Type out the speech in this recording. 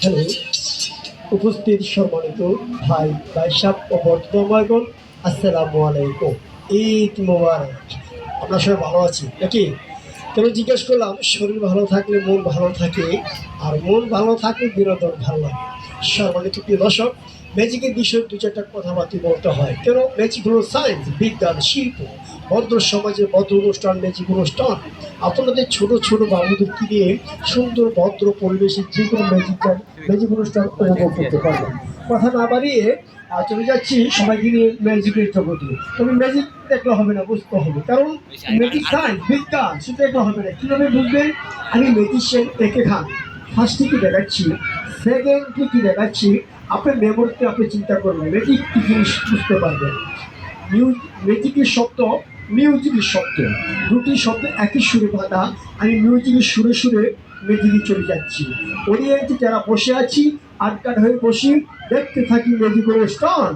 Hello, উপস্থিত সম্মানিত ভাই ভাইসাব ও বর্ধমানগণ, আসসালামু আলাইকুম। ঈদ মোবারক। আমরা সবাই ভালো আছি নাকি? কেন জিজ্ঞেস করলাম? শরীর ভালো থাকলে মন ভালো থাকে, আর মন ভালো থাকলে বিনোদন ভালো লাগে। সম্মানিত প্রিয় দর্শক, ম্যাজিকের বিষয়ে দু চারটা কথাবার্তা বলতে হয়। কেন? ম্যাজিক হলো সায়েন্স, বিজ্ঞান, শিল্প, ভদ্র সমাজে ভদ্র অনুষ্ঠান ম্যাজিক অনুষ্ঠান। আপনাদের ছোট ছোট বাবুদেরকে নিয়ে সুন্দর ভদ্র পরিবেশে যে কোনো ম্যাজিক অনুষ্ঠান উপভোগ করতে পারবেন। কথা না বাড়িয়ে চলে যাচ্ছি সবাইকে নিয়ে ম্যাজিকের জগতে। তবে ম্যাজিক দেখলে হবে না, বুঝতে হবে। কারণ ম্যাজিক সায়েন্স, বিজ্ঞান, সেটা দেখলে হবে না। কীভাবে বুঝবেন? আমি ম্যাজিশিয়ান একে খান ফার্স্টে কি দেখাচ্ছি, সেকেন্ডে কি দেখাচ্ছি, আপনার মেমোরিতে আপনি চিন্তা করবেন, ম্যাজিক কি জিনিস বুঝতে পারবেন। ম্যাজিকের শব্দ, মিউজিকের শব্দ, দুটি শব্দ একই সুরে বাঁধা। আমি মিউজিকের সুরে সুরে ম্যাজিকে চলে যাচ্ছি। অডিয়েন্সে যারা বসে আছি, আটকাট হয়ে বসি, দেখতে থাকি ম্যাজিক অনুষ্ঠান।